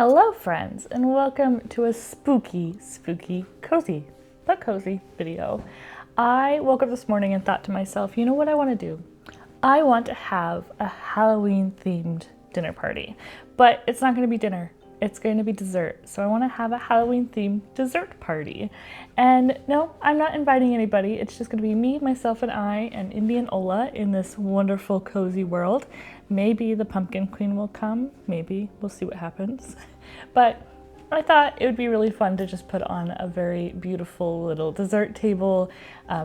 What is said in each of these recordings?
Hello friends, and welcome to a spooky, cozy video. I woke up this morning and thought to myself, you know what I want to do? I want to have a Halloween themed dinner party, but it's not going to be dinner. It's going to be dessert. So I want to have a Halloween themed dessert party. And no, I'm not inviting anybody. It's just going to be me, myself, and I, and Indian Ola in this wonderful, cozy world. Maybe the Pumpkin Queen will come. Maybe. We'll see what happens. But I thought it would be really fun to just put on a very beautiful little dessert table,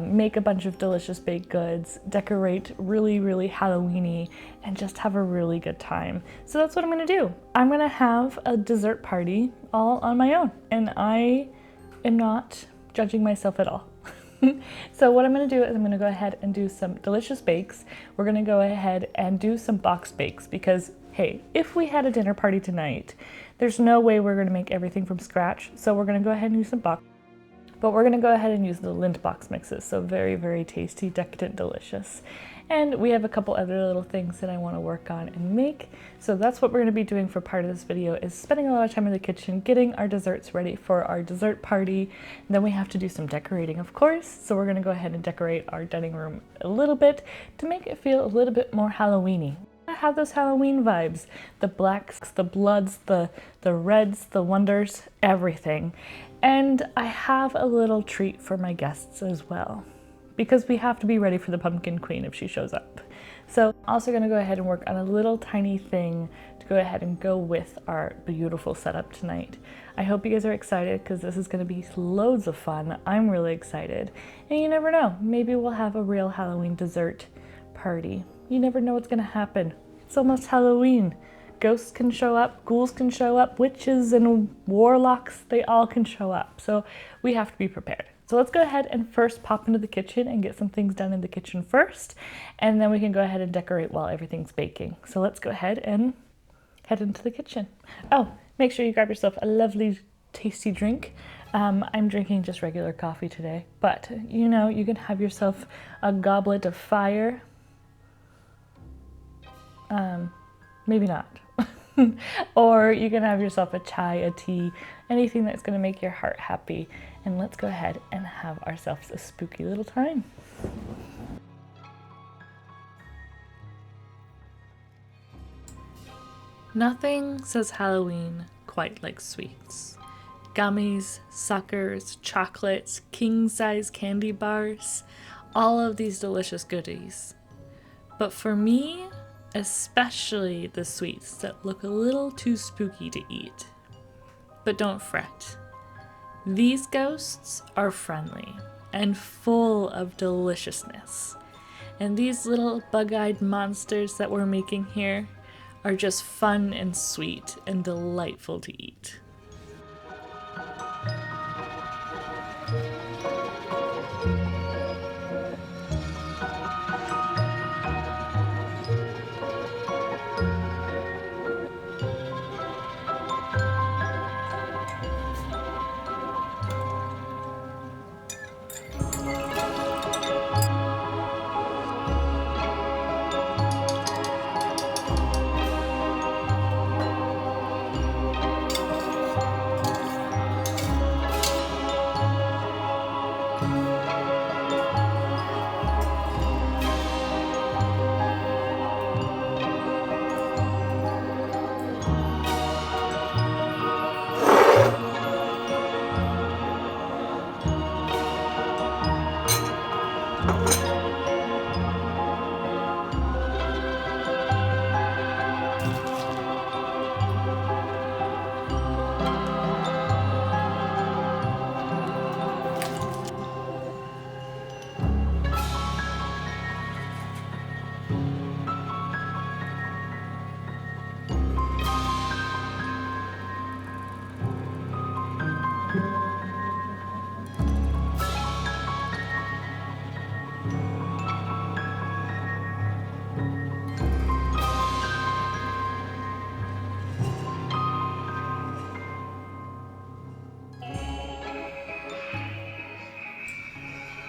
make a bunch of delicious baked goods, decorate really Halloween-y, and just have a really good time. So that's what I'm gonna do. I'm gonna have a dessert party all on my own, and I am not judging myself at all. So what I'm gonna do is I'm gonna go ahead and do some delicious bakes. We're gonna go ahead and do some box bakes because, hey, if we had a dinner party tonight, there's no way we're gonna make everything from scratch. So we're gonna go ahead and use some box, but we're gonna go ahead and use the Lindt box mixes. So very tasty, decadent, delicious. And we have a couple other little things that I wanna work on and make. So that's what we're gonna be doing for part of this video, is spending a lot of time in the kitchen, getting our desserts ready for our dessert party. And then we have to do some decorating, of course. So we're gonna go ahead and decorate our dining room a little bit to make it feel a little bit more Halloween-y. I have those Halloween vibes, the blacks, the bloods, the reds, the wonders, everything. And I have a little treat for my guests as well, because we have to be ready for the Pumpkin Queen if she shows up. So I'm also gonna go ahead and work on a little tiny thing to go ahead and go with our beautiful setup tonight. I hope you guys are excited because this is gonna be loads of fun. I'm really excited. And you never know, maybe we'll have a real Halloween dessert party. You never know what's gonna happen. It's almost Halloween. Ghosts can show up, ghouls can show up, witches and warlocks, they all can show up. So we have to be prepared. So let's go ahead and first pop into the kitchen and get some things done in the kitchen first, and then we can go ahead and decorate while everything's baking. So let's go ahead and head into the kitchen. Oh, make sure you grab yourself a lovely, tasty drink. I'm drinking just regular coffee today, but you know, you can have yourself a goblet of fire. Maybe not. Or you can have yourself a chai, a tea, anything that's going to make your heart happy. And let's go ahead and have ourselves a spooky little time. Nothing says Halloween quite like sweets. Gummies, suckers, chocolates, king-size candy bars, all of these delicious goodies. But for me, especially the sweets that look a little too spooky to eat. But don't fret. These ghosts are friendly and full of deliciousness. And these little bug-eyed monsters that we're making here are just fun and sweet and delightful to eat.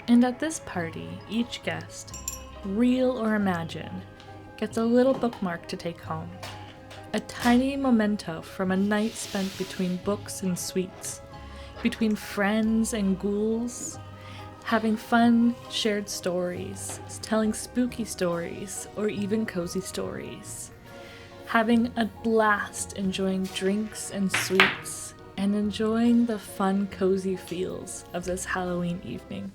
And at this party, each guest, real or imagined, gets a little bookmark to take home. a tiny memento from a night spent between books and sweets, between friends and ghouls, having fun, shared stories, telling spooky stories, or even cozy stories. Having a blast enjoying drinks and sweets, and enjoying the fun, cozy feels of this Halloween evening.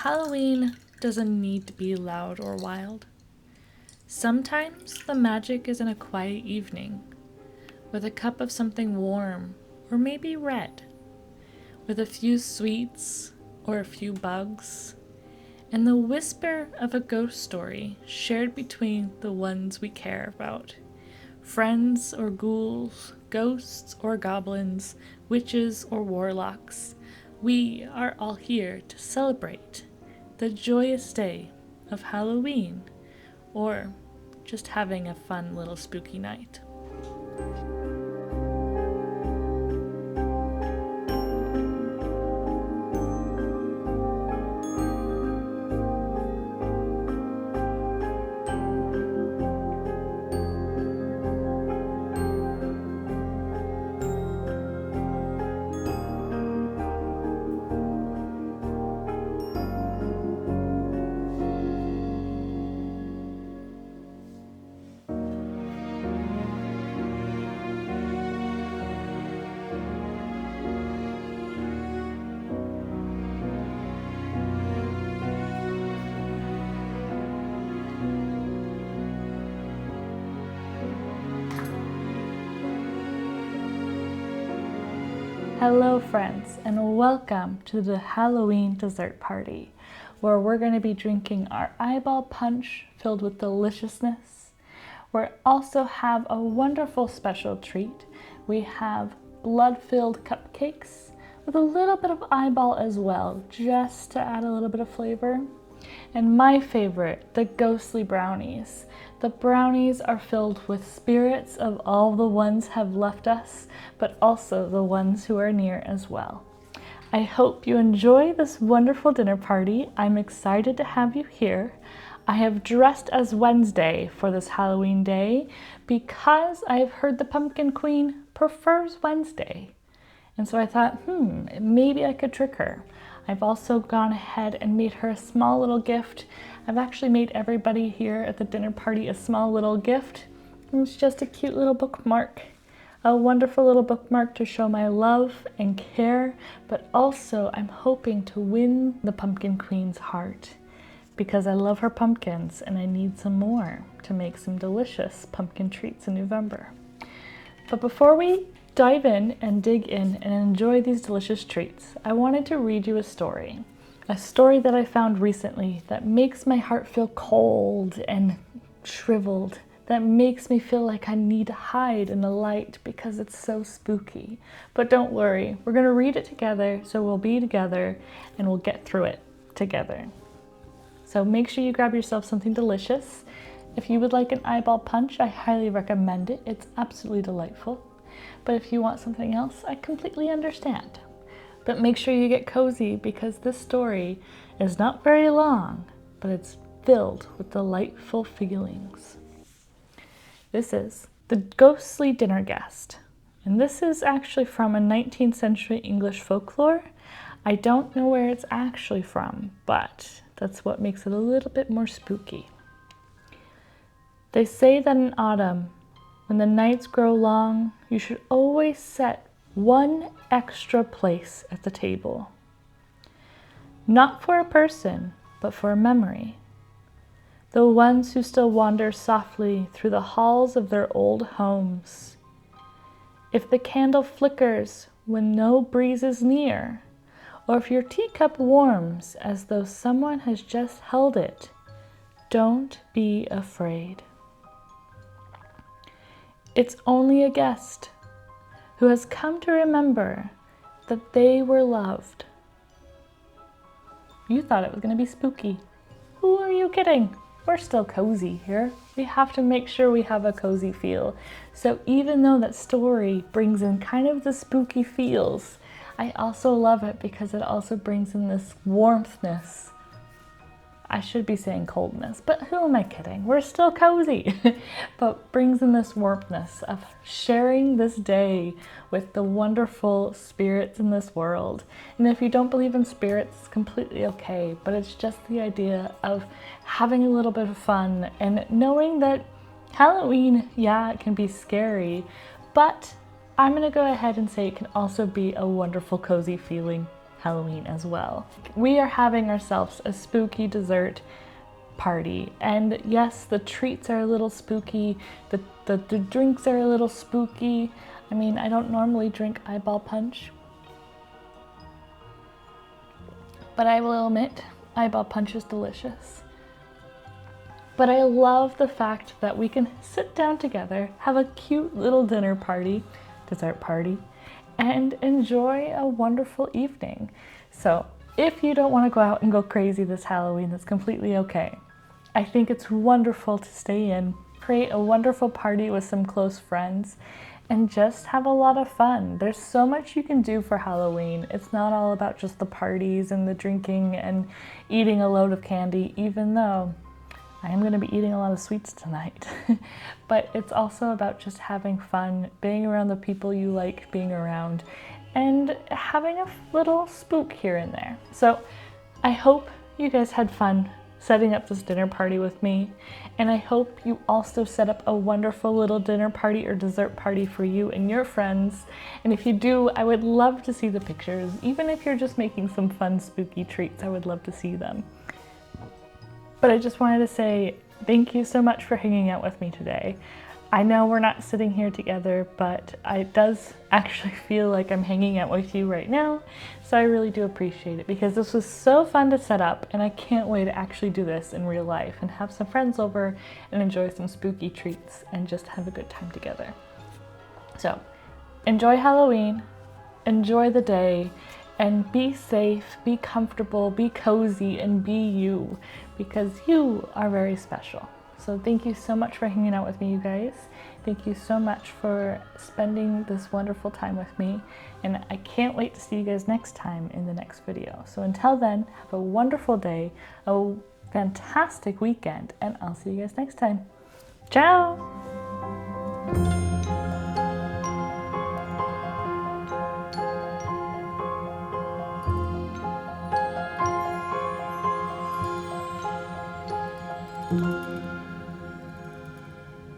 Halloween doesn't need to be loud or wild. Sometimes the magic is in a quiet evening, with a cup of something warm, or maybe red, with a few sweets or a few bugs, and the whisper of a ghost story shared between the ones we care about. Friends or ghouls, ghosts or goblins, witches or warlocks, we are all here to celebrate the joyous day of Halloween, or just having a fun little spooky night. Hello friends, and welcome to the Halloween dessert party, where we're going to be drinking our eyeball punch filled with deliciousness. We also have a wonderful special treat. We have blood-filled cupcakes with a little bit of eyeball as well, just to add a little bit of flavor. And my favorite, the ghostly brownies. The brownies are filled with spirits of all the ones have left us, but also the ones who are near as well. I hope you enjoy this wonderful dinner party. I'm excited to have you here. I have dressed as Wednesday for this Halloween day because I've heard the Pumpkin Queen prefers Wednesday. And so I thought, maybe I could trick her. I've also gone ahead and made her a small little gift. I've actually made everybody here at the dinner party a small little gift. It's just a cute little bookmark, a wonderful little bookmark to show my love and care, but also I'm hoping to win the Pumpkin Queen's heart because I love her pumpkins and I need some more to make some delicious pumpkin treats in November. But before we dive in and dig in and enjoy these delicious treats, I wanted to read you a story that I found recently that makes my heart feel cold and shriveled, that makes me feel like I need to hide in the light because it's so spooky. But don't worry, we're going to read it together, so we'll be together and we'll get through it together. So make sure you grab yourself something delicious. If you would like an eyeball punch, I highly recommend it. It's absolutely delightful. But if you want something else, I completely understand. But make sure you get cozy because this story is not very long, but it's filled with delightful feelings. This is The Ghostly Dinner Guest. And this is actually from a 19th century English folklore. I don't know where it's actually from, but that's what makes it a little bit more spooky. They say that in autumn, when the nights grow long, you should always set one extra place at the table. Not for a person, but for a memory. The ones who still wander softly through the halls of their old homes. If the candle flickers when no breeze is near, or if your teacup warms as though someone has just held it, don't be afraid. It's only a guest who has come to remember that they were loved. You thought it was going to be spooky. Who are you kidding? We're still cozy here. We have to make sure we have a cozy feel. So even though that story brings in kind of the spooky feels, I also love it because it also brings in this warmthness. I should be saying coldness, but who am I kidding? We're still cozy, but brings in this warmthness of sharing this day with the wonderful spirits in this world. And if you don't believe in spirits, it's completely okay, but it's just the idea of having a little bit of fun and knowing that Halloween, yeah, it can be scary, but I'm gonna go ahead and say it can also be a wonderful, cozy feeling Halloween as well. We are having ourselves a spooky dessert party, and yes, the treats are a little spooky, the drinks are a little spooky. I mean, I don't normally drink eyeball punch, but I will admit eyeball punch is delicious. But I love the fact that we can sit down together, have a cute little dinner party, dessert party, and enjoy a wonderful evening. So if you don't want to go out and go crazy this Halloween, that's completely okay. I think it's wonderful to stay in, create a wonderful party with some close friends, and just have a lot of fun. There's so much you can do for Halloween. It's not all about just the parties and the drinking and eating a load of candy, even though I am going to be eating a lot of sweets tonight. But it's also about just having fun, being around the people you like being around, and having a little spook here and there. So I hope you guys had fun setting up this dinner party with me, and I hope you also set up a wonderful little dinner party or dessert party for you and your friends. And if you do, I would love to see the pictures. Even if you're just making some fun spooky treats, I would love to see them. But I just wanted to say thank you so much for hanging out with me today. I know we're not sitting here together, but it does actually feel like I'm hanging out with you right now. So I really do appreciate it because this was so fun to set up, and I can't wait to actually do this in real life and have some friends over and enjoy some spooky treats and just have a good time together. So enjoy Halloween, enjoy the day, and be safe, be comfortable, be cozy, and be you, because you are very special. So thank you so much for hanging out with me, you guys. Thank you so much for spending this wonderful time with me, and I can't wait to see you guys next time in the next video. So until then, have a wonderful day, a fantastic weekend, and I'll see you guys next time. Ciao!